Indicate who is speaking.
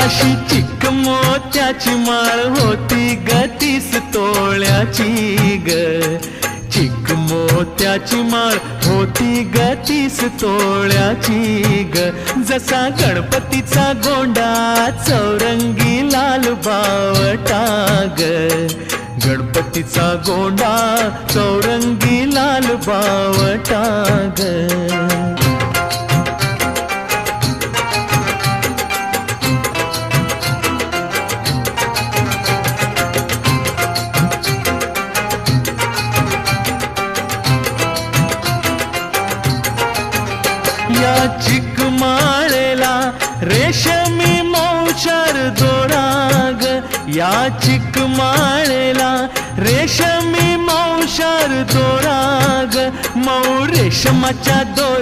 Speaker 1: अशी चिक मोत्याची माळ होती ग 30 तोळ्याची ग. चिक मोत्याची माळ होती ग 30 तोळ्याची ग. जसा गणपतीचा गोंडा चौरंगी लाल बावटा ग. गणपतीचा गोंडा चौरंगी लाल बावटा ग. या चिकमाळेला रेशमी मौचार दोराग. या चिकमाळेला रेशमी मौचार दोराग. मऊ रेशमाच्या दोर